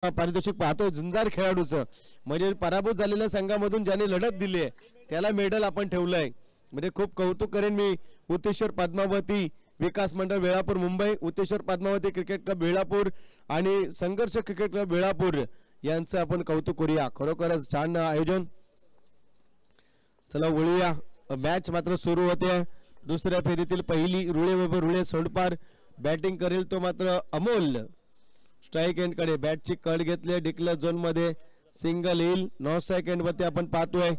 पारितोषिक पाहतोय झुंजार खेळाडूचं, म्हणजे पराभूत झालेल्या संघामधून ज्याने लढत दिली आहे त्याला मेडल आपण ठेवलंय. म्हणजे खूप कौतुक करेन मी उत्तेश्वर पद्मावती विकास मंडळ वेळापूर मुंबई, उत्तेश्वर पद्मावती क्रिकेट क्लब वेळापूर आणि संघर्ष क्रिकेट क्लब वेळापूर यांचं आपण कौतुक करूया. खरोखरच छान आयोजन. चला वळूया, मॅच मात्र सुरू होते. दुसऱ्या फेरीतील पहिली रुळे सोंडपार बॅटिंग करेल तो मात्र अमोल. स्ट्राईक एंड कडे बॅटची कड घेतली, डिक्लेअर झोन मध्ये सिंगल येईल. नॉन स्ट्राईक एंड वरती आपण पाहतोय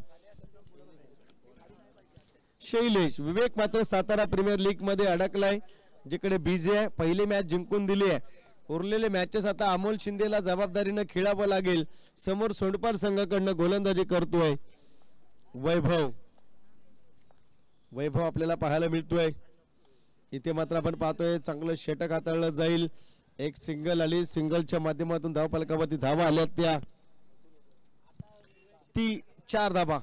शैलेश. विवेक मात्र सातारा प्रीमियर लीग मध्ये अडकलाय, जिकडे बिझी आहे. पहिली मॅच जिंकून दिली आहे, उरलेले मॅचेस आता अमोल शिंदेला जबाबदारीने खेळावं लागेल. समोर सोंडपार संघाकडनं गोलंदाजी करतोय वैभव आपल्याला पाहायला मिळतोय. इथे मात्र आपण पाहतोय चांगलं षटक हाताळलं जाईल. एक सिंगल आली, सिंगलच्या माध्यमातून धावफलकावरती धावा आल्या त्या ती 4 धावा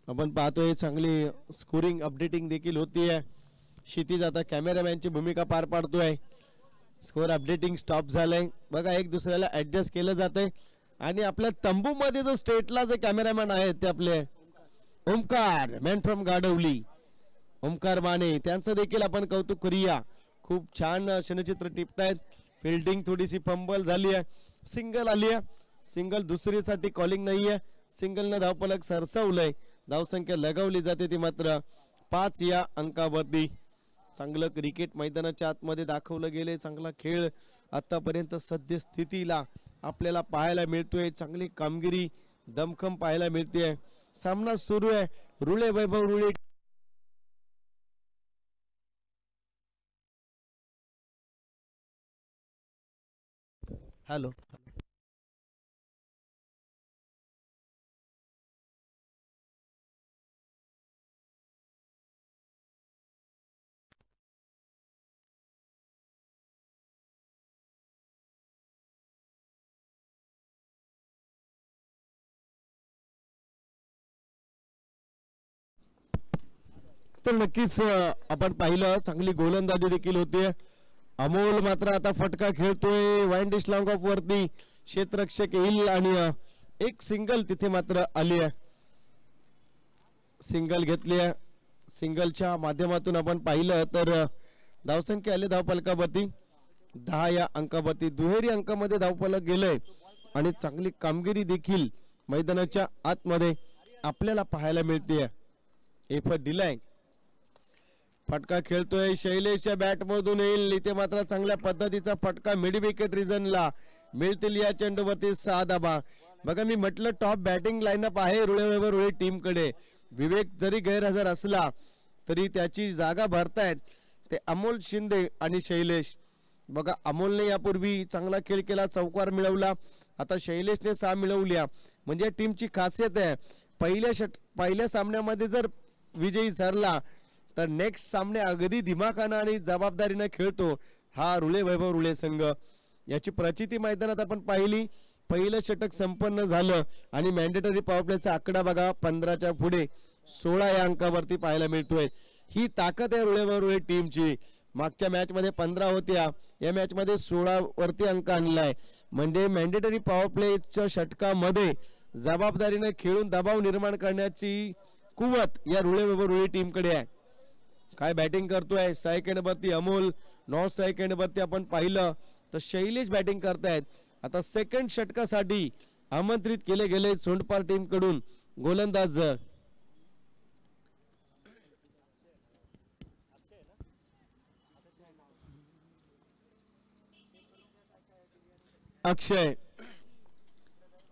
आपण पाहतोय. चांगली स्कोरिंग अपडेटिंग देखील होतीये. क्षितिज आता कॅमेरामॅनची भूमिका पार पाडतोय. स्कोर अपडेटिंग स्टॉप झालंय बघा, एक दुसऱ्याला ऍडजस्ट केलं जातंय. आणि आपल्या तंबूमध्ये जो स्टेटला जे कॅमेरामॅन आहेत ते आपले ओमकार मॅन फ्रॉम गाडवली, ओमकार माने, त्यांचं देखील आपण कौतुक करूया. खूप छान क्षणचित्र टिपतायत. फिल्डिंग थोडीशी फंबल झाली आहे, सिंगल आली आहे. सिंगल दुसरीसाठी कॉलिंग नाहीये, सिंगलनं धावफलक सरसवलंय. धावसंख्या लगावली जाते ती मात्र 5 या अंकावरती. चांगलं क्रिकेट मैदानाच्या आतमध्ये दाखवलं गेले. चांगला खेळ आतापर्यंत सद्यस्थितीला आपल्याला पाहायला मिळतोय. चांगली कामगिरी दमखम पाहायला मिळते. सामना सुरू आहे. रुळे वैभव रुळे हॅलो तर नक्कीच आपण पाहिलं चांगली गोलंदाजी देखील होते. अमोल मात्र आता फटका खेळतोय वाईन डिश लॉंग ऑफ वरती. क्षेत्ररक्षक येईल आणि एक सिंगल तिथे मात्र आली आहे. सिंगल घेतली आहे. सिंगलच्या माध्यमातून आपण पाहिलं तर धावसंख्या आली धावफलकावरती 10 या अंकावरती. दुहेरी अंकामध्ये धावफलक गेलंय आणि चांगली कामगिरी देखील मैदानाच्या आतमध्ये आपल्याला पाहायला मिळते. एफर्ट दिलाय. फटका खेळतोय शैलेशच्या बॅट मधून येईल. इथे मात्र चांगल्या पद्धतीचा फटका मिड विकेट रिजनला मिळतील. या चेंडूवरती 6 धावा. बघा मी म्हटलं टॉप बॅटिंग लाईनअप आहे रुळे टीम कडे. विवेक जरी गैरहजर असला तरी त्याची जागा भरतायत ते अमोल शिंदे आणि शैलेश. बघा अमोलने यापूर्वी चांगला खेळ केला, चौकार मिळवला. आता शैलेशने 6 मिळवल्या. म्हणजे टीमची खासियत आहे पहिल्या सामन्यामध्ये जर विजयी ठरला तर नेक्स्ट सामने अगदी दिमाखानं आणि जबाबदारीने खेळतो हा वैभव रुळे संघ. याची प्रचिती मैदानात आपण पाहिली. पहिलं षटक संपन्न झालं आणि मॅन्डेटरी पॉवर प्लेचा आकडा बघा 15च्या पुढे 16 या अंकावरती पाहायला मिळतोय. ही ताकद आहे वैभव रुळे टीमची. मागच्या मॅच मध्ये 15 होत्या, या मॅच मध्ये 16 वरती अंक आणलाय. म्हणजे मॅन्डेटरी पॉवर प्लेच्या षटकामध्ये जबाबदारीने खेळून दबाव निर्माण करण्याची कुवत या वैभव रुळे टीम कडे आहे. काय बॅटिंग करतोय. स्ट्राईक एंड वरती अमोल, नॉन स्ट्राईक एंड वरती आपण पाहिलं तर शैलेश बॅटिंग करतायत. आता सेकंड षटकासाठी आमंत्रित केले गेले सोंडपार टीम कडून गोलंदाज अक्षय.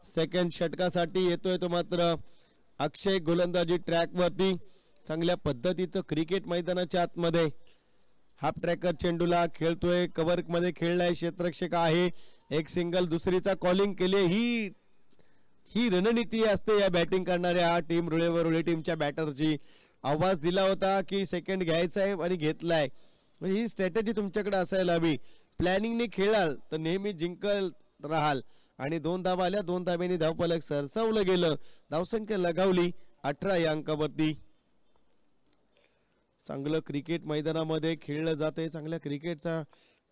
सेकंड षटकासाठी येतोय तो मात्र अक्षय गोलंदाजी ट्रॅक वरती. चांगल्या पद्धतीचं क्रिकेट मैदानाच्या आतमध्ये हाफ ट्रॅकर चेंडूला खेळतोय. कव्हर मध्ये खेळलाय, क्षेत्ररक्षक आहे. एक सिंगल दुसरीचा कॉलिंग केली. ही रणनीती असते या बॅटिंग करणाऱ्या टीम रुळे टीमच्या बॅटरची. आवाज दिला होता की सेकंड घ्यायचा आहे आणि घेतलाय. म्हणजे ही स्ट्रॅटेजी तुमच्याकडे असायला हवी. प्लॅनिंगने खेळाल तर नेहमी जिंकल राहाल. आणि 2 धावा आल्या, 2 धाब्यांनी धावफलक सरसवलं गेलं. धावसंख्या लगावली 18 या अंकावरती. चांगलं क्रिकेट मैदानामध्ये खेळलं जाते. चांगल्या क्रिकेटचा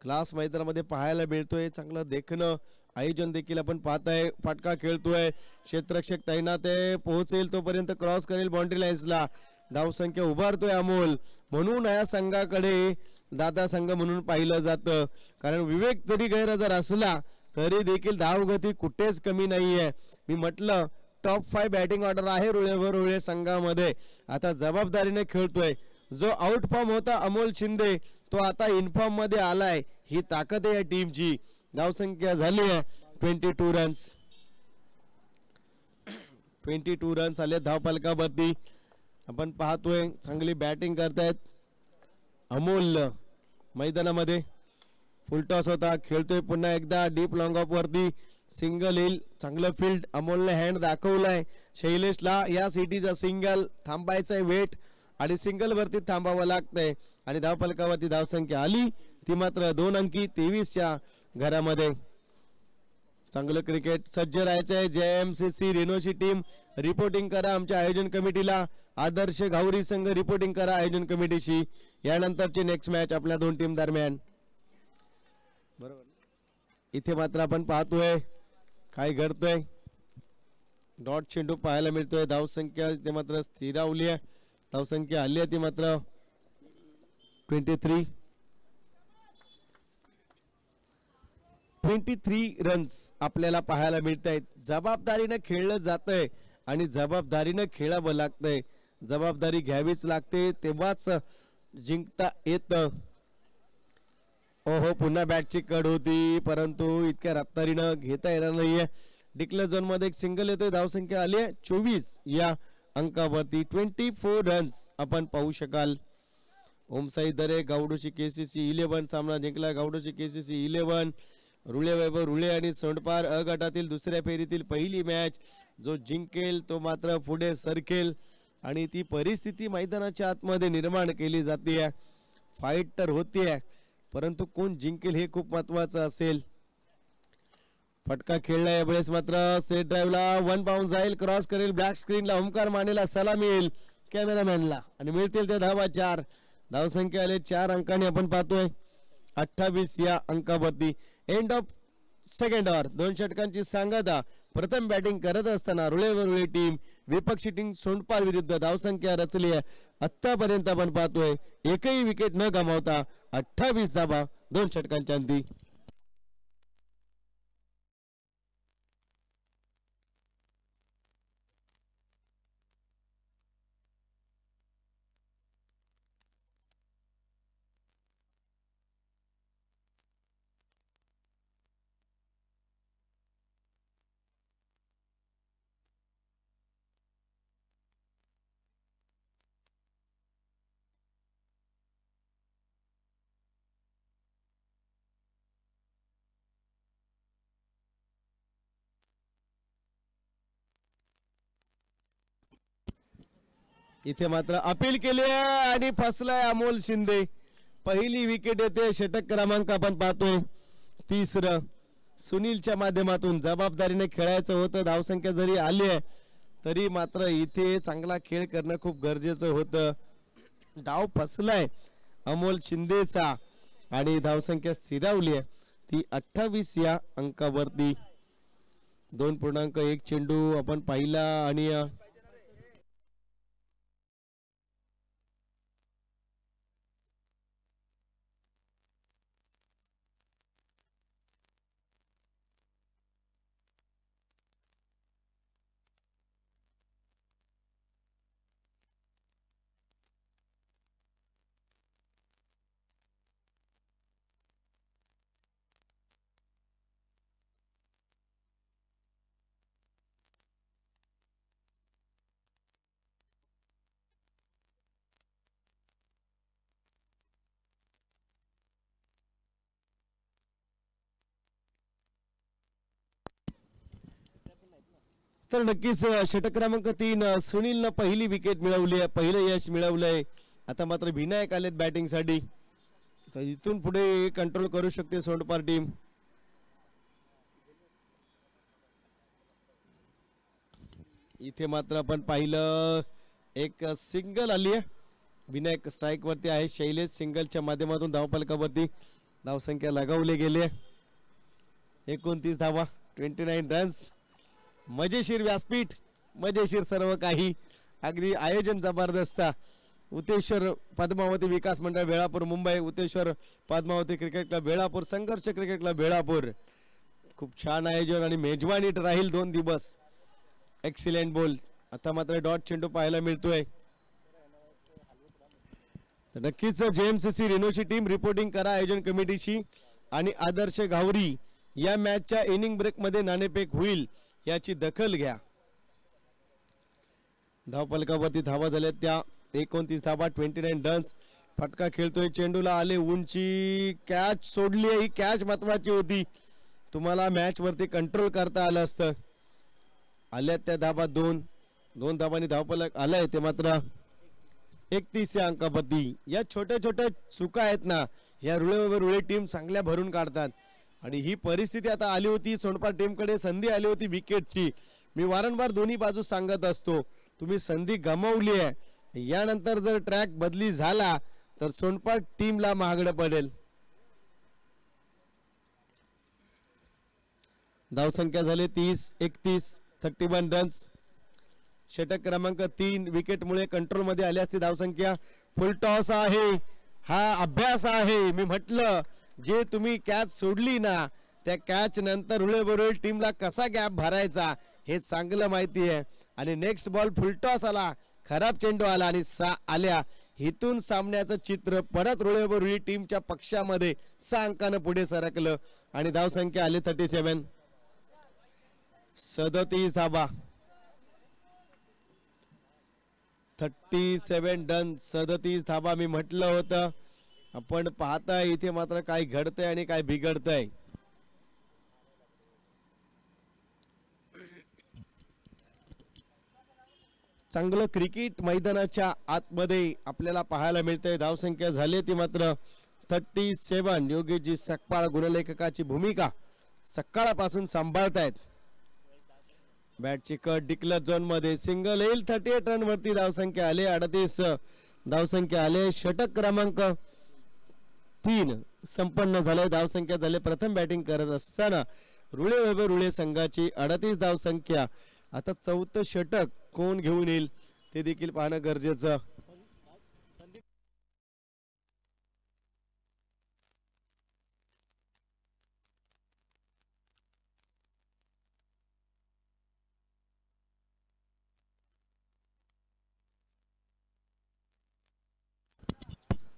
क्लास मैदानामध्ये पाहायला मिळतोय. चांगलं देखणं आयोजन देखील आपण पाहताय. फटका खेळतोय, क्षेत्ररक्षक तैनात आहे, पोहोचेल तोपर्यंत क्रॉस करेल बाउंड्री लाईन्सला. धावसंख्या उभारतोय अमोल. म्हणून या संघाकडे दादा संघ म्हणून पाहिलं जातं, कारण विवेक जरी गैरहजर असला तरी देखील धावगती कुठेच कमी नाहीये. मी म्हटलं टॉप 5 बॅटिंग ऑर्डर आहे रुळे संघामध्ये. आता जबाबदारीने खेळतोय. जो आउट फॉर्म होता अमोल शिंदे तो आता इनफॉर्म मध्ये आलाय. ही ताकद आहे या टीमची. धावसंख्या झाली आहे 22 रन्स. 22 रन्स आले धावफलकावरती. आपण पाहतोय चांगली बॅटिंग करतायत अमोल मैदानामध्ये. फुलटॉस होता, खेळतोय पुन्हा एकदा डीप लॉंग ऑफ वरती. सिंगल येईल, चांगलं फील्ड. अमोलने हँड दाखवलाय शैलेशला. या सिटीचा सिंगल थांबायचंय वेट आणि सिंगल वरती थांबावं लागतंय. आणि धावफलकावरती धावसंख्या आली ती मात्र 2 अंकी 23च्या घरामध्ये. चांगलं क्रिकेट. सज्ज राहायचंय. JMCC रेनोची टीम रिपोर्टिंग करा आमच्या आयोजन कमिटीला. आदर्श घाऊरी संघ रिपोर्टिंग करा आयोजन कमिटीशी. यानंतरची नेक्स्ट मॅच आपल्या 2 टीम दरम्यान. बरोबर. इथे मात्र आपण पाहतोय काय घडतंय. डॉट चेंडू पाहायला मिळतोय. धावसंख्या इथे मात्र स्थिरावली आहे. धावसंख्या आली आहे ती मात्र 23 रन्स आपल्याला पाहायला मिळत आहेत. जबाबदारीने खेळलं जातंय आणि जबाबदारीने खेळावं लागतंय. जबाबदारी घ्यावीच लागते तेव्हाच जिंकता येतं. ओहो, पुन्हा बॅटची कड होती परंतु इतक्या रफ्तारीनं घेता येणार नाहीये. डिक्लेअर झोन मध्ये एक सिंगल येतोय. धावसंख्या आली आहे 24 या अंकावरती. 24 रन्स आपण पाहू शकाल. ओमसाई दरे गावडूची KCC 11 सामना जिंकला. गावडूची KCC 11. रुळे वैभव रुळे आणि सोंडपार अ गटातील दुसऱ्या फेरीतील पहिली मॅच. जो जिंकेल तो मात्र पुढे सरकेल आणि ती परिस्थिती मैदानाच्या आतमध्ये निर्माण केली जाते. फाईट तर होतीये परंतु कोण जिंकेल हे खूप महत्वाचं असेल. फटका खेळला यावेळेस मात्र स्ट्रेट ड्राईव्हला 1 बाउन्स जाईल. क्रॉस करेल ब्लॅक स्क्रीनला. ओमकार मानेला सलामी येईल कॅमेरामॅनला आणि मिळतील त्या धावा 4. धावसंख्या आले 4 अंकाने आपण पाहतोय 28 या अंकावरती. End of second over. 2 षटकांची सांगता. प्रथम बॅटिंग करत असताना रुळे टीम विपक्षी टीम सोंडपाल विरुद्ध धावसंख्या रचली आहे. आतापर्यंत आपण पाहतोय एकही विकेट न गमावता 28 धावा 2 षटकांच्या अंती. इथे मात्र अपील केली आहे आणि फसलाय अमोल शिंदे. पहिली विकेट येते. षटक क्रमांक आपण पाहतोय 3रं. सुनीलच्या माध्यमातून जबाबदारीने खेळायचं होतं. धावसंख्या जरी आली आहे तरी मात्र इथे चांगला खेळ करणं खूप गरजेचं होतं. डाव फसलाय अमोल शिंदेचा आणि धावसंख्या स्थिरावली आहे ती 28 या अंकावरती. 2.1 चेंडू आपण पाहिला आणि तर नक्कीच षटक क्रमांक 3 सुनीलनं पहिली विकेट मिळवली आहे. पहिलं यश मिळवलंय. आता मात्र विनायक आलेत बॅटिंग साठी. तर इथून पुढे कंट्रोल करू शकते सोंडपार टीम. इथे मात्र आपण पाहिलं एक सिंगल आली आहे. विनायक स्ट्राइक वरती आहे. शैलेश सिंगलच्या माध्यमातून धावफलकावरती धावसंख्या लगावली गेली आहे. 29 धावा 29 रन्स. मजेशीर व्यासपीठ, मजेशीर सर्व काही, अगदी आयोजन जबरदस्त. उतेश्वर पद्मावती विकास मंडळ वेळापूर मुंबई, उतेश्वर पद्मावती क्रिकेट क्लब वेळापूर, संघर्ष क्रिकेट क्लब वेळापूर. खूप छान आयोजन आणि मेजवानी राहील 2 दिवस. Excellent ball. आता मात्र डॉट चेंडू पाहायला मिळतोय. नक्कीच जेएमसीसी रेनोची टीम रिपोर्टिंग करा आयोजन कमिटीशी आणि आदर्श गावरी या मॅचच्या इनिंग ब्रेक मध्ये नाणेफेक होईल याची दखल घ्या. धावफलकावरती धावा झाल्या त्या 29 धावा 29 रन्स. फटका खेळतोय, चेंडूला आले उंची, कॅच सोडली. ही कॅच महत्वाची होती, तुम्हाला मॅच वरती कंट्रोल करता आलं असतं. आल्या त्या धावा 2 धावांनी धावफलक आलाय ते मात्र 31 या अंकावरती. या छोट्या छोट्या चुका आहेत ना, या रुळे टीम चांगल्या भरून काढतात आणि ही परिस्थिती आता आली होती. सोनपाड टीमकडे संधी आली होती विकेटची. मी वारंवार दोन्ही बाजू सांगत असतो, तुम्ही संधी गमावली आहे. यानंतर जर ट्रॅक बदली झाला तर सोनपाड टीमला महागडं पडेल. धावसंख्या झाली 30-31 31 रन्स. षटक क्रमांक 3 विकेट मुळे कंट्रोल मध्ये आली असती धावसंख्या. फुल टॉस आहे, हा अभ्यास आहे. मी म्हटलं जे तुम्ही कॅच सोडली ना, त्या कॅच नंतर रुळे टीमला कसा गॅप भरायचा हे चांगलं माहिती आहे. आणि नेक्स्ट बॉल फुलटॉस आला, खराब चेंडू आला आणि 6 आल्या. इथून सामन्याचं चित्र परत रुळे टीमच्या पक्षामध्ये 6 अंकानं पुढे सरकलं आणि धावसंख्या आली 37. 37 धावा 37 रन 37 धावा. मी म्हटलं होतं, आपण पाहताय इथे मात्र काय घडतंय आणि काय बिघडतंय. चांगलं क्रिकेट मैदानाच्या आतमध्ये आपल्याला पाहायला मिळतंय. धावसंख्या झाली ती मात्र 37. योगेशजी सकपाळ गुणलेखकाची भूमिका सकाळपासून सांभाळतायत. बॅटची कट डिक्लेअर झोन मध्ये सिंगल येईल. 38 रन वरती धावसंख्या आले. 38 धावसंख्या आले. षटक क्रमांक 3 संपन्न झाले. धावसंख्या झाले. प्रथम बॅटिंग करत असताना रुळे संघाची 38 धावसंख्या. आता 4थं षटक कोण घेऊन येईल ते देखील पाहणं गरजेचं.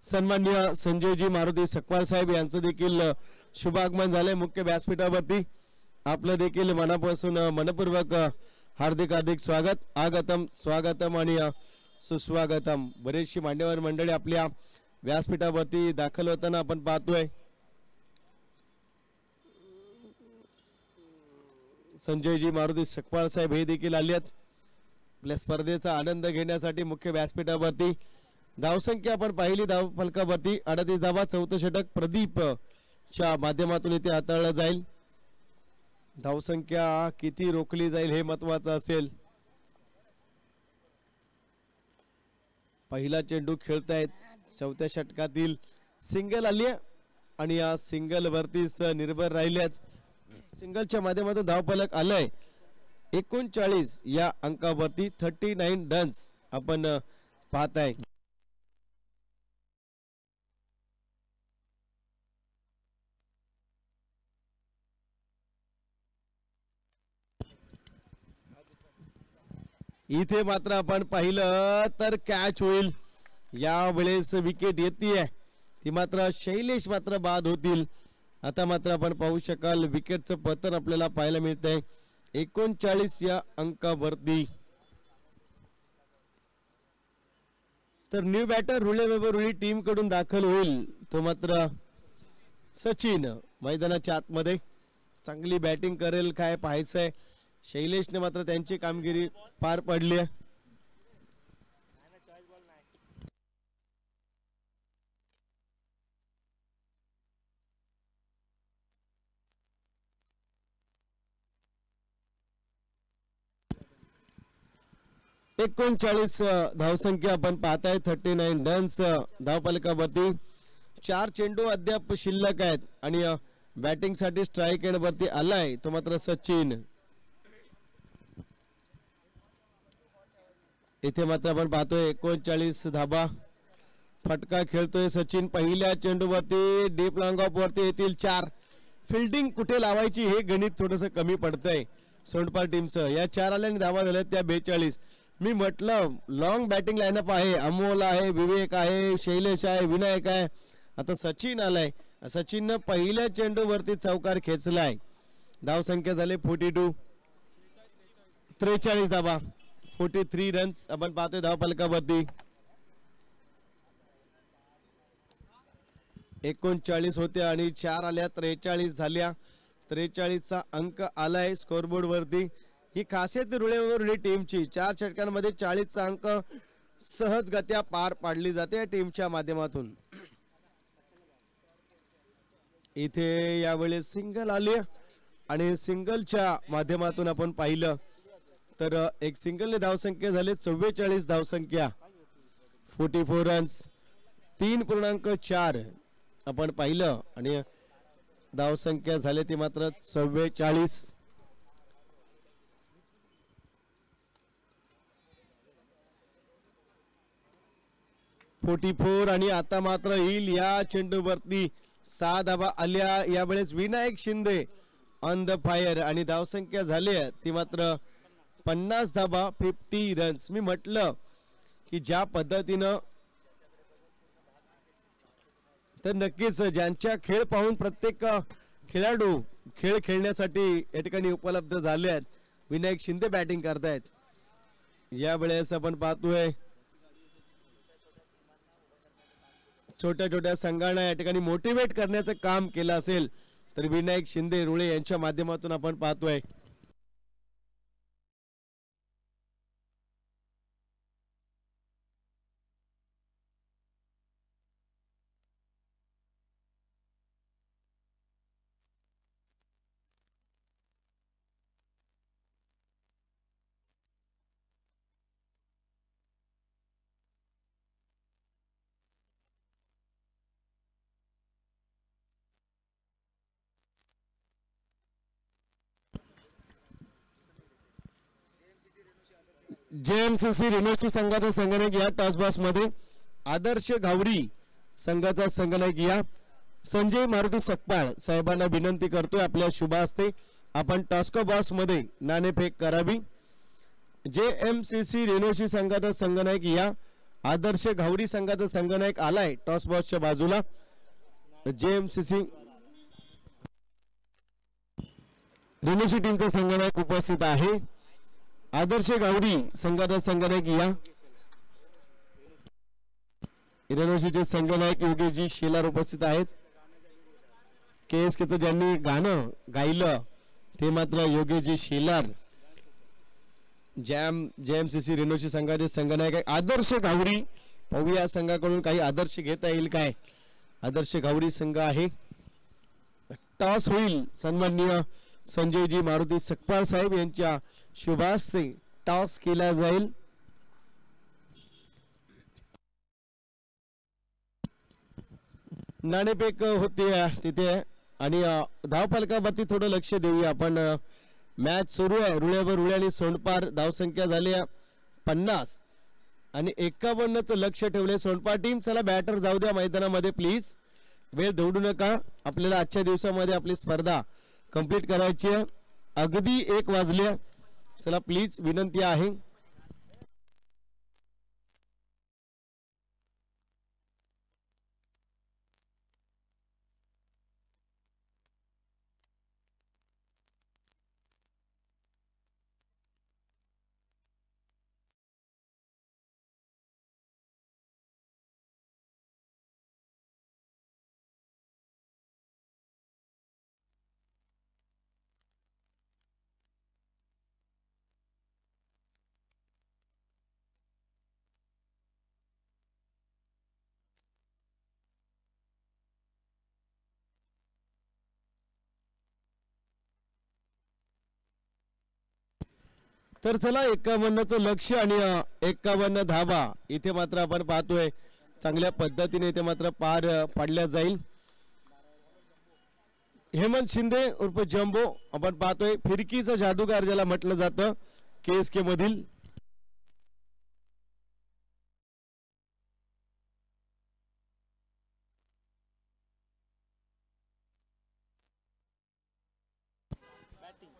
सन्माननीय संजयजी मारुती सकपाळ साहेब यांचं देखील शुभागमन झाले मुख्य व्यासपीठावरती. आपलं देखील मनापासून मनपूर्वक हार्दिक स्वागत. आगतम स्वागतम आणि सुस्वागतम. बरेचशी मान्यवर मंडळी आपल्या व्यासपीठावरती दाखल होताना आपण पाहतोय. संजयजी मारुती सकपाळ साहेब हे देखील आले आहेत आपल्या स्पर्धेचा आनंद घेण्यासाठी मुख्य व्यासपीठावरती. धावसंख्या आपण पाहिली धावफलकावरती 38 धावा. 4थं षटक प्रदीप च्या माध्यमातून इथे हाताळलं जाईल. धावसंख्या किती रोखली जाईल हे महत्वाचं असेल. पहिला चेंडू खेळतायत. 4थ्या षटकातील सिंगल आली आणि या सिंगल वरतीच निर्भर राहिल्यात. सिंगलच्या माध्यमातून धावफलक आलंय 39 या अंकावरती 39 रन्स आपण पाहताय. इथे मात्र आपण पाहिलं तर कॅच होईल. यावेळेस विकेट येते ती मात्र शैलेश मात्र बाद होतील. आता मात्र आपण पाहू शकाल विकेटचं पतन आपल्याला पाहायला मिळतंय 39 या अंकावरती. तर न्यू बॅटर रुळे टीम कडून दाखल होईल तो मात्र सचिन. मैदानाच्या आतमध्ये चांगली बॅटिंग करेल काय पाहायचंय. शैलेशने मात्र त्यांची कामगिरी पार पडली आहे. एकोणचाळीस धावसंख्या आपण पाहताय 39 रन्स धावफलकावरती. 4 चेंडू अद्याप शिल्लक आहेत आणि बॅटिंग साठी स्ट्राईक एंड वरती आलाय तो मात्र सचिन. इथे मात्र आपण पाहतोय 39 धाबा. फटका खेळतोय सचिन. पहिल्या चेंडूवरती डीप लॉंग ऑफ वरती येतील 4. फिल्डिंग कुठे लावायची हे गणित थोडस कमी पडतंय सोंडपार टीमचं. या 4 आल्याने धावा झाल्या त्या 42. मी म्हटलं लॉंग बॅटिंग लाईनअप आहे. अमोल आहे, विवेक आहे, शैलेश आहे, विनायक आहे. आता सचिन आलाय. सचिननं पहिल्या चेंडूवरती चौकार खेचलाय. धाव संख्या झाले 42. 43 धावा, 43 रन्स आपण पाहतोय धाव फलकावरती. 39 होत्या आणि 4 आल्या, 43 झाल्या. 43चा अंक आलाय स्कोरबोर्ड वरती. ही खासियत रुळेवरली टीमची. 4 षटकांमध्ये 40चा अंक सहजगत्या पार पाडली जाते या टीमच्या माध्यमातून. इथे यावेळेस सिंगल आली आणि सिंगलच्या माध्यमातून आपण पाहिलं तर एक सिंगलने धावसंख्या झाले 44 धावसंख्या, 44 रन्स, 3.4 आपण पाहिलं आणि धावसंख्या झाले ती मात्र 44. आणि आता मात्र येईल या चेंडूवरती 6 धावा आल्या. यावेळेस Vinayak Shinde on the fire आणि धावसंख्या झाली ती मात्र 50 धावा, 50 रन्स. मी म्हटलं की ज्या पद्धतीनं तर नक्कीच ज्यांच्या खेळ पाहून प्रत्येक खेळाडू खेळ खेळण्यासाठी या ठिकाणी उपलब्ध झाले आहेत. विनायक शिंदे बॅटिंग करतायत. यावेळेस आपण पाहतोय छोट्या छोट्या संघांना या ठिकाणी मोटिवेट करण्याचं काम केलं असेल तर विनायक शिंदे रुळे यांच्या माध्यमातून आपण पाहतोय. जेएमसीसी रेणुशी संघाचा संघनायक या टॉस बॉक्स मध्ये आदर्श घावरी संघाचा संघनायक या संजय मारुती सकपाळ साहेबांना विनंती करतोय आपल्या शुभ हस्ते आपण टॉस्को बॉक्स मध्ये नाणेफेक करावी. जेएमसीसी रेणुशी संघाचा संघनायक या आदर्श घावरी संघाचा संघनायक आलाय टॉस बॉक्सच्या बाजूला. जेएमसीसी रेणुशी टीमचा संघनायक उपस्थित आहे. आदर्श गावडी संघाचा संघनायक या रेणुशीचे संघनायक योगेशजी शेलार उपस्थित आहेत. केएसकेचं ज्यांनी गाणं गायलं ते मात्र योगेशजी शेलार. जेएमसीसी रेणुशी संघाचे संघनायक आदर्श गावडी. पाहूया संघाकडून काही आदर्श घेता येईल काय. आदर्श गावडी संघ आहे. टॉस होईल. सन्माननीय संजयजी मारुती सकपाळ साहेब यांच्या शुभास टॉस केला जाईल. नाणेफेक होते तिथे आणि धावफलकावरती थोडं लक्ष देऊया आपण. मॅच सुरू आहे. रुळ्यावर रुळे आणि सोंडपार. धावसंख्या झाली 50 आणि 51चं लक्ष ठेवले सोंडपार टीम. चला बॅटर जाऊ द्या मैदानामध्ये प्लीज. वेळ दौडू नका. आपल्याला आजच्या दिवसामध्ये आपली स्पर्धा कंप्लीट करायची आहे. अगदी 1 वाजले. चला प्लीज विनंती आहे. तर चला 51चं लक्ष आणि 51 धावा इथे मात्र आपण पाहतोय चांगल्या पद्धतीने इथे मात्र पार पाडल्या जाईल. हेमंत शिंदे उर्फ जंबो आपण पाहतोय फिरकीचा जादूगार ज्याला म्हटलं जातं KSK मधील.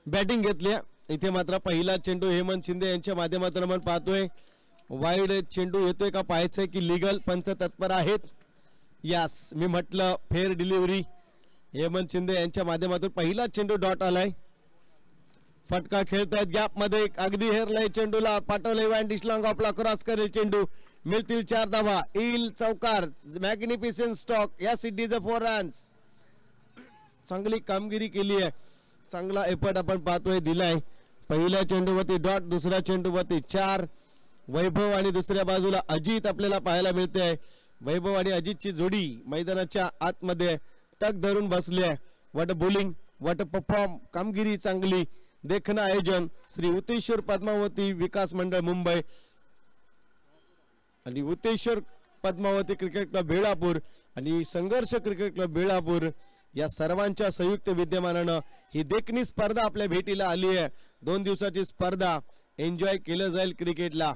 बॅटिंग घेतल्या इथे मात्र पहिला चेंडू हेमंत शिंदे यांच्या माध्यमातून आपण पाहतोय. वाईड चेंडू येतोय का पाहायचंय की लिगल पंच तत्पर आहेत. यास मी म्हटलं फेअर डिलिव्हरी हेमंत शिंदे यांच्या माध्यमातून पहिला चेंडू डॉट आलाय. फटका खेळतायत गॅप मध्ये अगदी हेरलाय चेंडूला पाठवले वॅन डिशलॉंग आपला क्रॉस करेल चेंडू मिळतील 4 धावा येईल चौकार मॅग्निफिसेंट स्टॉक या सिटीचं 4 रन्स. चांगली कामगिरी केली आहे चांगला एफर्ट आपण पाहतोय दिलाय. पहिल्या चेंडूवरती डॉट दुसऱ्या चेंडूवरती 4 वैभव आणि दुसऱ्या बाजूला अजित आपल्याला पाहायला मिळते. वैभव आणि अजितची जोडी मैदानाच्या आतमध्ये तक धरून बसली आहे. वट बॉलिंग वट परफॉर्म कामगिरी चांगली देखणं आयोजन श्री उतेश्वर पद्मावती विकास मंडळ मुंबई आणि उतेश्वर पद्मावती क्रिकेट क्लब बेळापूर आणि संघर्ष क्रिकेट क्लब बेळापूर या सर्वांच्या संयुक्त विद्यमानानं ही देखणी स्पर्धा आपल्या भेटीला आली आहे. 2 दिवसाची स्पर्धा एन्जॉय केलं जाईल क्रिकेटला.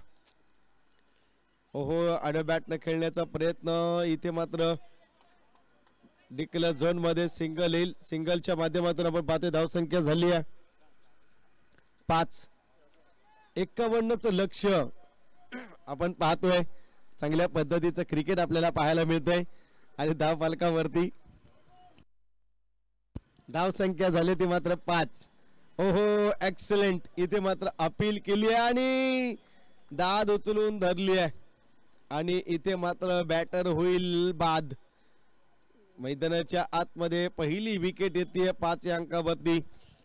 ओहो आडव्या बॅटनं खेळण्याचा प्रयत्न इथे मात्र डिक्लेअर झोन मध्ये सिंगल येईल. सिंगलच्या माध्यमातून आपण पाहतोय धावसंख्या झाली आहे 5. 51चं लक्ष आपण पाहतोय. चांगल्या पद्धतीचं क्रिकेट आपल्याला पाहायला मिळतंय आणि धाव फलकावरती धावसंख्या झाली ती मात्र 5. ओहो एक्सलेंट इथे मात्र अपील केली आहे आणि दाद उचलून धरली आहे आणि इथे मात्र बॅटर होईल बाद. मैदानाच्या आतमध्ये पहिली विकेट येते 5 या अंकावरती.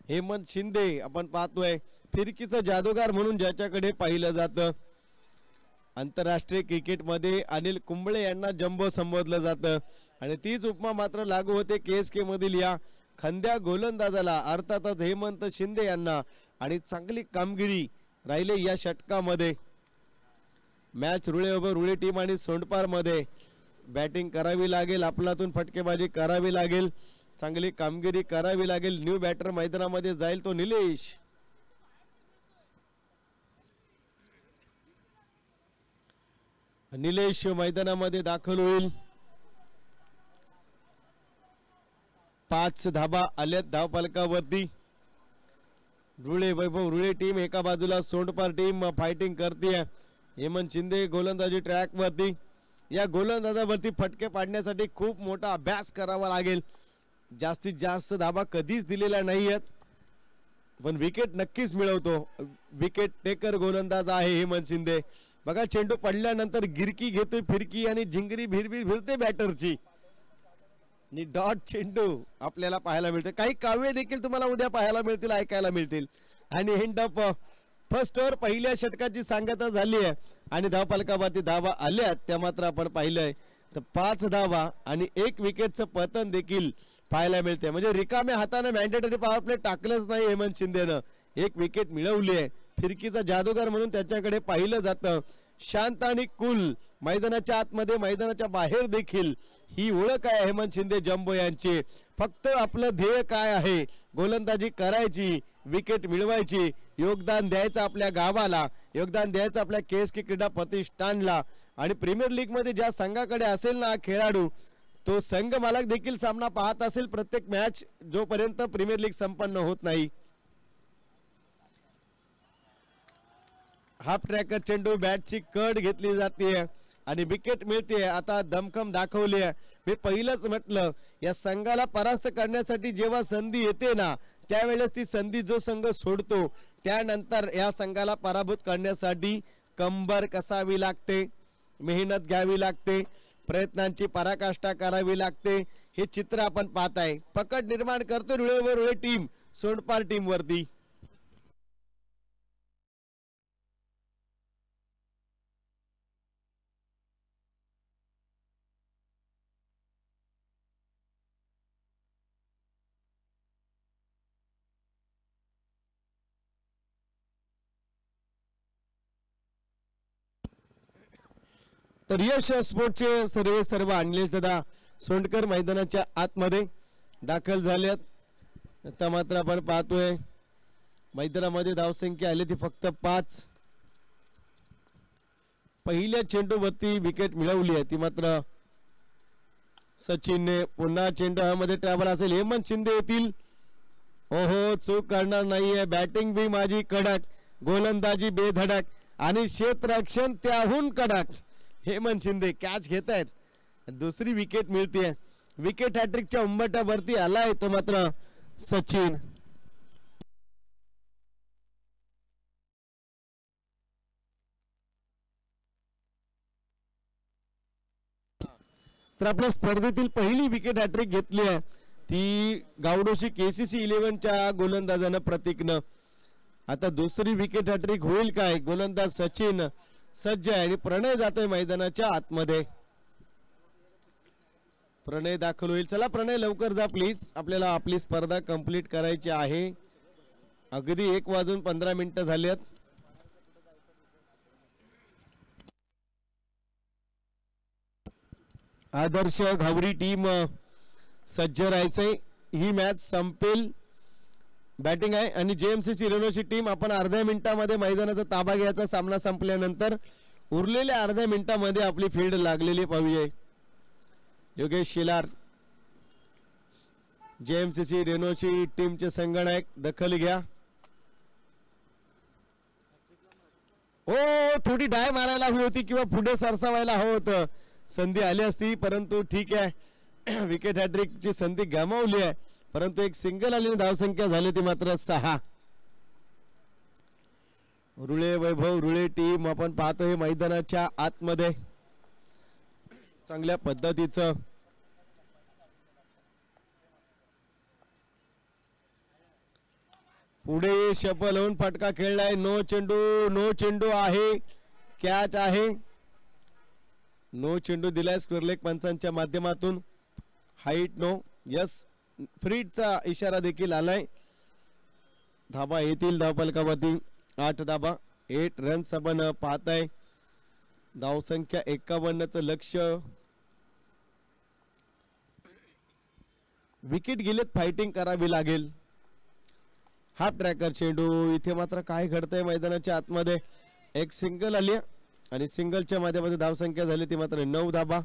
हेमंत शिंदे आपण पाहतोय फिरकीचा जादूगार म्हणून ज्याच्याकडे पाहिलं जातं. आंतरराष्ट्रीय क्रिकेटमध्ये अनिल कुंबळे यांना जंबो संबोधलं जातं आणि तीच उपमा मात्र लागू होते KSK मधील या खंद्या गोलंदाजाला अर्थातच हेमंत शिंदे यांना. आणि चांगली कामगिरी राहिले या षटकामध्ये. मॅच रुळे टीम आणि सोंडपार मध्ये बॅटिंग करावी लागेल आपलातून फटकेबाजी करावी लागेल चांगली कामगिरी करावी लागेल. न्यू बॅटर मैदानामध्ये जाईल तो निलेश. निलेश मैदानामध्ये दाखल होईल. 5 धाबा आल्यात धाव फलकावरती. वैभव रुळे टीम एका बाजूला सोंडपार टीम फायटिंग करते. हेमंत शिंदे गोलंदाजी ट्रॅक वरती. या गोलंदाजावरती फटके पाडण्यासाठी खूप मोठा अभ्यास करावा लागेल. जास्तीत जास्त धाबा कधीच दिलेला नाहीयेत पण विकेट नक्कीच मिळवतो. विकेट टेकर गोलंदाज आहे हेमंत शिंदे. बघा चेंडू पडल्यानंतर गिरकी घेतोय फिरकी आणि झिंगरी भिरभिर फिरते बॅटरची आणि डॉट चेंडू आपल्याला पाहायला मिळते. काही काव्य देखील तुम्हाला उद्या पाहायला मिळतील ऐकायला मिळतील. आणि एंड ऑफ फर्स्ट ओव्हर पहिल्या षटकाची सांगता झाली आहे आणि धाव फलकावरती धावा आल्यात त्या मात्र आपण पाहिलंय तर 5 धावा आणि 1 विकेटचं पतन देखील पाहायला मिळते. म्हणजे रिकाम्या हाताने मॅन्डेटरी पॉवर प्ले टाकलंच नाही हेमंत शिंदेनं. 1 विकेट मिळवली आहे. फिरकीचा जादूगार म्हणून त्याच्याकडे पाहिलं जातं. शांत आणि कुल मैदानाच्या आतमध्ये मैदानाच्या बाहेर देखील ही ओळख आहे हेमंत शिंदे जंबो यांची. फक्त आपलं ध्येय काय आहे गोलंदाजी करायची विकेट मिळवायची योगदान द्यायचं आपल्या गावाला योगदान द्यायचं आपल्या KSK क्रीडा प्रतिष्ठानला. आणि प्रीमियर लीग मध्ये ज्या संघाकडे असेल ना खेळाडू तो संघ मालक देखील सामना पाहत असेल प्रत्येक मॅच जोपर्यंत प्रीमियर लीग संपन्न होत नाही. हाफ ट्रॅकर चेंडू बॅटची कड घेतली जाते आणि विकेट मिळते. आता दमखम दाखवली आहे. मी पहिलंच म्हटलं या संघाला परास्त करण्यासाठी जेव्हा संधी येते ना त्यावेळेस ती संधी जो संघ सोडतो त्यानंतर या संघाला पराभूत करण्यासाठी कंबर कसावी लागते मेहनत घ्यावी लागते प्रयत्नांची पराकाष्ठा करावी लागते. हे चित्र आपण पाहताय. पकड निर्माण करतो रुळे टीम सोंडपार टीम वरती. तर यश स्पोर्टचे सर्व अनिलेश दादा सोंडकर मैदानाच्या आतमध्ये दाखल झालेत. आता मात्र आपण पाहतोय मैदानामध्ये धावसंख्या आली ती फक्त 5. पहिल्या चेंडूवरती विकेट मिळवली आहे ती मात्र सचिनने. पुन्हा चेंडूमध्ये ट्रॅव्हल असेल, हेमंत शिंदे येतील. ओहो, चूक करणार नाहीये. बॅटिंग बी माझी कडक, गोलंदाजी बेधडक आणि क्षेत्ररक्षण त्याहून कडक. हेमंत शिंदे कॅच घेत आहेत, दुसरी विकेट मिळते. विकेट हॅट्रिकच्या उंबरठ्यावरती आलाय तो मात्र सचिन. तर आपल्या स्पर्धेतील पहिली विकेट हॅट्रिक घेतली आहे ती गावडोशी KCC 11च्या गोलंदाजानं प्रतीकनं. आता दुसरी विकेट हॅट्रिक होईल काय? गोलंदाज सचिन सज्ज आहे आणि प्रणय जातोय मैदानाच्या आतमध्ये. प्रणय दाखल होईल. चला प्रणय लवकर जा प्लीज, आपल्याला आपली स्पर्धा कंप्लीट करायची आहे. अगदी 1:15 झाली आहेत. आदर्श घावरी टीम सज्ज राहायचंय, ही मॅच संपेल. बॅटिंग आहे आणि JMCC रेनोची टीम आपण अर्ध्या मिनिटामध्ये मैदानाचा ताबा घ्यायचा. सामना संपल्यानंतर उरलेल्या अर्ध्या मिनिटामध्ये आपली फील्ड लागलेली पाहूया. योगेश शिलार JMCC रेनोची टीमचे संगणक दखल घ्या. ओ, थोडी डाय मारायला हवी होती किंवा पुढे सरसावायला हवं होतं, संधी आली असती, परंतु ठीक आहे. विकेट हॅट्रिकची संधी गमावली आहे, परंतु एक सिंगल आलेली धावसंख्या झाली ती मात्र 6. रुळे वैभव रुळे टीम आपण पाहतोय मैदानाच्या आतमध्ये चांगल्या पद्धतीचं पुढे शपल होऊन फटका खेळलाय. नो चेंडू आहे, कॅच आहे. नो चेंडू दिलाय स्क्वेअर लेग पंचांच्या माध्यमातून. Height no, yes. फ्रीडचा इशारा देखील आलाय. धाबा येतील धावफलकावरती. 8 धाबा, 8 रन्स आपण पाहताय. धावसंख्या 51चं लक्ष्य. विकेट गेलेत, फायटिंग करावी लागेल. हाफ ट्रॅकर चेंडू. इथे मात्र काय घडतंय मैदानाच्या आतमध्ये? एक सिंगल आली आणि सिंगलच्या माध्यमातून धावसंख्या झाली ती मात्र 9 धाबा.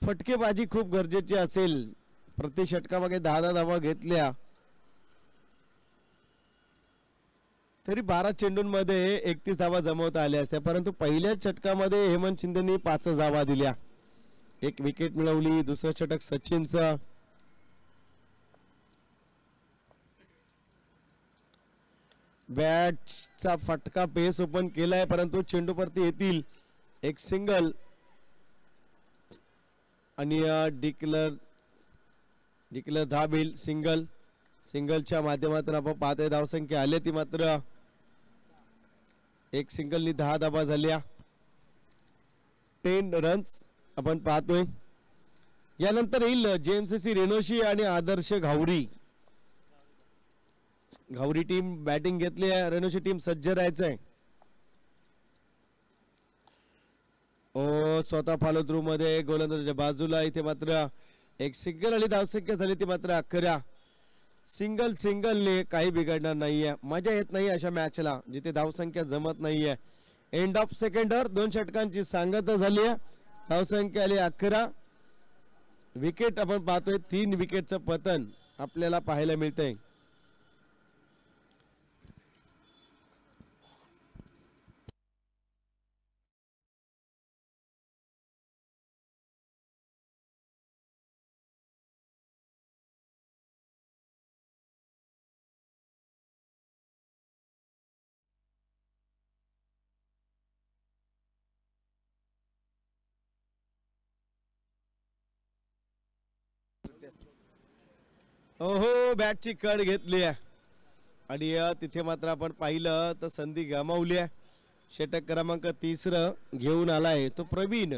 फटकेबाजी खूप गरजेची असेल. प्रति षटकामागे 10 धाबा घेतल्या तरी 12 चेंडूंमध्ये 31 धाबा जमवता आल्या असत्या, परंतु पहिल्या षटकामध्ये हेमंत शिंदेनी 5 धाबा दिल्या. एक विकेट मिळवली. दुसरं षटक सचिनचं. बॅटचा फटका पेस ओपन केलाय, परंतु चेंडू परती येतील. एक सिंगल आणि डिक्लर धाबील. सिंगलच्या माध्यमातून आपण पाहतोय धावसंख्या आली ती मात्र एक सिंगलनी 10 धाबा झाल्या. 10 रन्स आपण पाहतोय. यानंतर येईल JMCC रेनोशी आणि आदर्श घावरी. घावरी टीम बॅटिंग घेतली आहे, रेनोची टीम सज्ज राहायचंय. ओ, स्वतः फॉलो थ्रू मध्ये गोलंदाजाच्या बाजूला. इथे मात्र एक सिंगल आणि धावसंख्या झाली ती मात्र 11. सिंगलने काही बिघडणार नाहीये. मजा येत नाही अशा मॅचला जिथे धावसंख्या जमत नाहीये. एंड ऑफ सेकंडर 2 षटकांची सांगता झाली आहे. धावसंख्या आली 11. विकेट आपण पाहतोय 3 विकेटचं पतन आपल्याला पाहायला मिळतंय. ओहो, बॅटची कड घेतली आहे आणि तिथे मात्र आपण पाहिलं तर संधी गमावली आहे. षटक क्रमांक 3 घेऊन आलाय तो प्रवीण.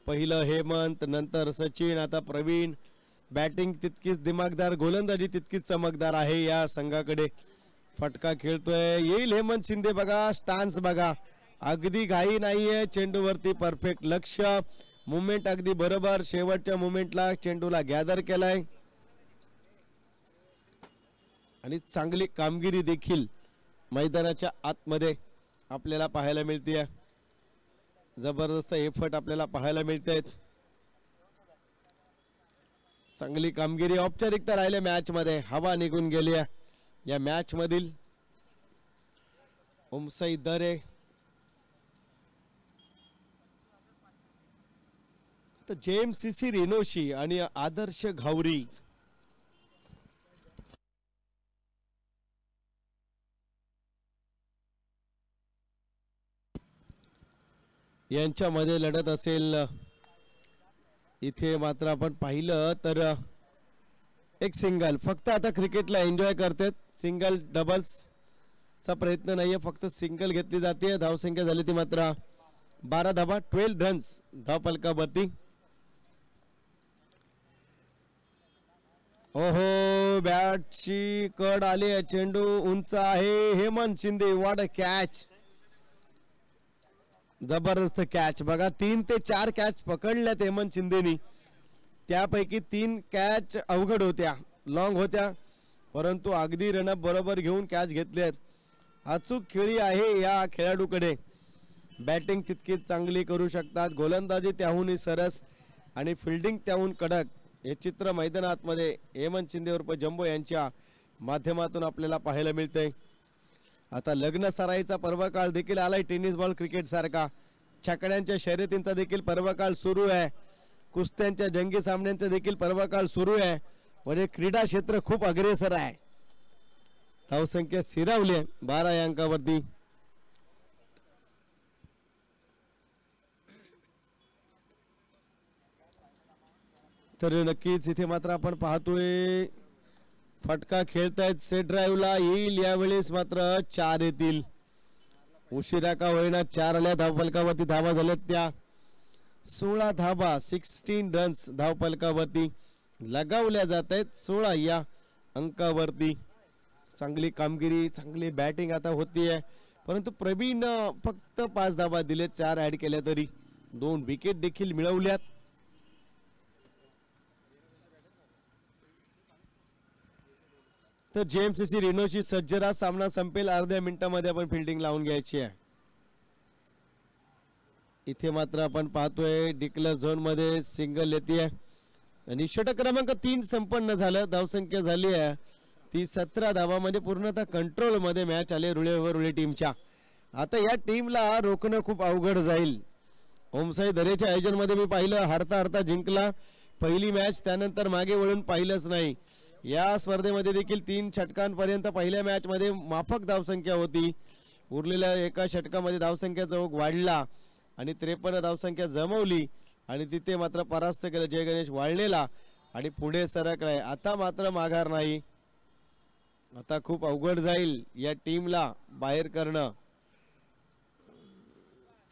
पहिलं हेमंत, नंतर सचिन, आता प्रवीण. बॅटिंग तितकीच दिमागदार, गोलंदाजी तितकीच चमकदार आहे या संघाकडे. फटका खेळतोय, येईल हेमंत शिंदे. बघा स्टान्स बघा, अगदी घाई नाहीये. चेंडूवरती परफेक्ट लक्ष, मुवमेंट अगदी बरोबर. शेवटच्या मुवमेंटला चेंडूला गॅदर केलाय. आणि चांगली कामगिरी देखील मैदानाच्या आतमध्ये आपल्याला पाहायला मिळते. जबरदस्त एफर्ट आपल्याला पाहायला मिळते. चांगली कामगिरी. औपचारिकता राहिल्या मॅच मध्ये, हवा निघून गेली या मॅच मधील. ओमसाई दरे तर JMCC रेनोशी आणि आदर्श घावरी यांच्यामध्ये लढत असेल. इथे मात्र आपण पाहिलं तर एक सिंगल, फक्त आता क्रिकेटला एन्जॉय करतात. सिंगल डबल्स चा प्रयत्न नाहीये, फक्त सिंगल घेतली जाते. धावसंख्या झाली ती मात्र 12 धावा, 12 रन्स धावफलकावरती. ओहो, बॅटची कड आली, चेंडू उंच आहे. Hemant Shinde, what a catch, जबरदस्त कॅच. बघा 3 ते 4 कॅच पकडल्यात हेमंत शिंदेनी. त्यापैकी 3 कॅच अवघड होत्या, लॉंग होत्या, परंतु अगदी रनअप बरोबर घेऊन कॅच घेतल्यात. अचूक खेळी आहे या खेळाडूकडे. बॅटिंग तितकीच चांगली करू शकतात, गोलंदाजी त्याहूनही सरस आणि फिल्डिंग त्याहून कडक. हे चित्र मैदानातमध्ये हेमंत शिंदे उर्फ जंबो यांच्या माध्यमातून आपल्याला पाहायला मिळते. आता लग्न सराईचा पर्वकाळ देखील आलाय. टेनिस बॉल क्रिकेट सारखा छकड्यांच्या शर्यतींचा देखील पर्वकाळ सुरू आहे. कुस्त्यांच्या जंगी सामन्यांचा देखील पर्वकाळ सुरू आहे. म्हणजे क्रीडा क्षेत्र खूप अग्रेसर आहे. धावसंख्या स्थिरावली 12 या अंकावरती. तर नक्कीच इथे मात्र आपण पाहतोय फटका खेळतायत. सेट ड्राईव्हला येईल यावेळेस मात्र 4 येतील. उशिरा का होईना 4 आल्या धावफलकावरती. धावा झाल्यात त्या 16 धावा, 16 रन्स धावफलकावरती लगावल्या जात आहेत. 16 या अंकावरती. चांगली कामगिरी, चांगली बॅटिंग आता होतीये, परंतु प्रवीण फक्त 5 धावा दिले, 4 ऍड केल्या तरी. 2 विकेट देखील मिळवल्यात. तर JMCC रेनोशी सज्जरा. सामना संपेल अर्ध्या मिनिटामध्ये. आपण फिल्डिंग लावून घ्यायची आहे. इथे मात्र आपण पाहतोय डिक्लेअर झोन मध्ये सिंगल येते आणि षटक क्रमांक 3 संपन्न झालं. धावसंख्या झाली आहे ती 17 धावा. म्हणजे पूर्णतः कंट्रोल मध्ये मॅच आले रुळे टीमच्या. आता या टीमला रोखणं खूप अवघड जाईल. ओमसाई दरेच्या आयोजन मध्ये मी पाहिलं, हरता हरता जिंकला पहिली मॅच, त्यानंतर मागे वळून पाहिलंच नाही. या स्पर्धेमध्ये देखील 3 षटकांपर्यंत पहिल्या मॅच मध्ये माफक धावसंख्या होती. उरलेल्या एका षटकामध्ये धावसंख्याचा ओघ वाढला आणि 53 धावसंख्या जमवली आणि तिथे मात्र परास्त केलं जय गणेश वाळलेला आणि पुढे सरकलाय. आता मात्र माघार नाही. आता खूप अवघड जाईल या टीमला बाहेर करणं.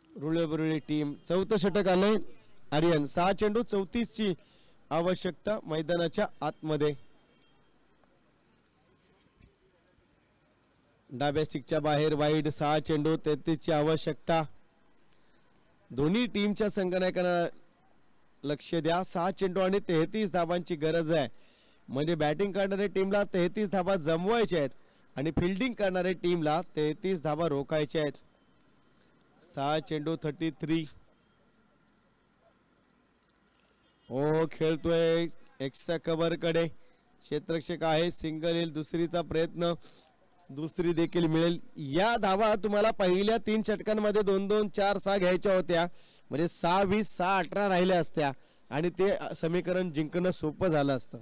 रुळे टीम. 4थं षटक आलंय आर्यन. 6 चेंडू 34 ची आवश्यकता मैदानाच्या आतमध्ये. डाव्या स्टिकच्या बाहेर वाईड. 6 चेंडू 33 ची आवश्यकता. दोन्ही टीमच्या संघनायकांना लक्ष द्या. 6 चेंडू आणि 33 धावांची गरज आहे. म्हणजे बॅटिंग करणाऱ्या टीमला 33 धावा जमवायच्या आहेत आणि फिल्डिंग करणाऱ्या टीमला 33 धावा रोखायच्या आहेत. 6 चेंडू 33. हो, खेळतोय एक्स्ट्रा कव्हर कडे. क्षेत्ररक्षक आहे. सिंगल येईल. दुसरीचा प्रयत्न, दुसरी देखील मिळेल. या धावा तुम्हाला पहिल्या 3 षटकांमध्ये 2-2, 4-6 घ्यायच्या होत्या. म्हणजे 6-20, 6-18 राहिल्या असत्या आणि ते समीकरण जिंकणं सोपं झालं असतं.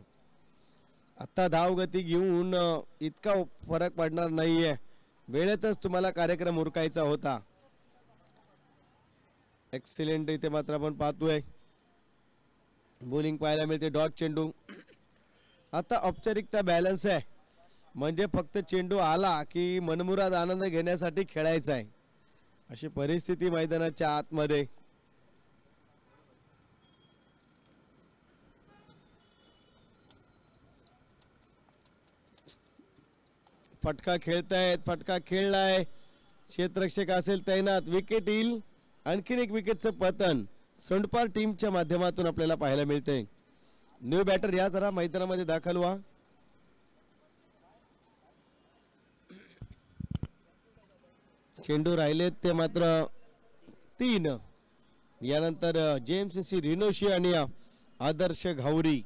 आता धावगती घेऊन इतका फरक पडणार नाहीये. वेळेतच तुम्हाला कार्यक्रम उरकायचा होता. एक्सिलेंट. इथे मात्र आपण पाहतोय बॉलिंग पाहायला मिळते. डॉट चेंडू. आता औपचारिकता बॅलन्स आहे. म्हणजे फक्त चेंडू आला की मनमुराद आनंद घेण्यासाठी खेळायचा आहे, अशी परिस्थिती मैदानाच्या आतमध्ये. फटका खेळतायत. फटका खेळलाय. क्षेत्ररक्षक असेल तैनात. विकेट येईल. आणखीन एक विकेटचं पतन सोंडपार टीमच्या माध्यमातून आपल्याला पाहायला मिळते. न्यू बॅटर या जरा मैदानामध्ये दाखल व्हा. चेंडू राहिलेत ते मात्र 3. यानंतर जेम्स सी रिनोशी आणि आदर्श घावरी.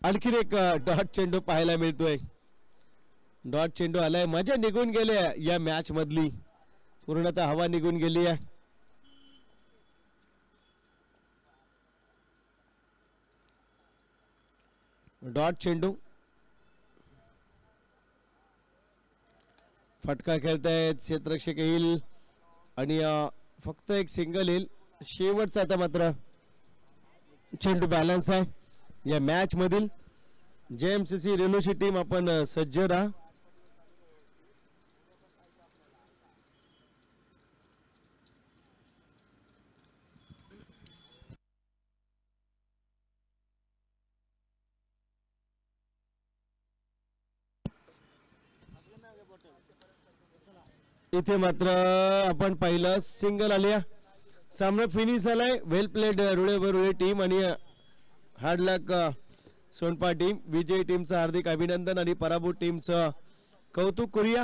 आणखीन एक डॉट चेंडू पाहायला मिळतोय. डॉट चेंडू आलाय. मजा निघून गेले या मॅच मधली. पूर्णतः हवा निघून गेली आहे. डॉट चेंडू फटका खेळतायत क्षेत्ररक्षक येईल आणि फक्त एक सिंगल येईल. शेवटचा आता मात्र चेंडू बॅलन्स आहे या मॅच मधील. जेम्स सी रेनोची टीम आपण सज्ज राहा. इथे मात्र आपण पाहिलं सिंगल आल्या. सामना फिनिश झालाय. वेल प्लेड रुळे टीम आणि हार्ड लक सोनपा टीम. विजयी टीमचं हार्दिक अभिनंदन आणि पराभूत टीमचं कौतुक करूया.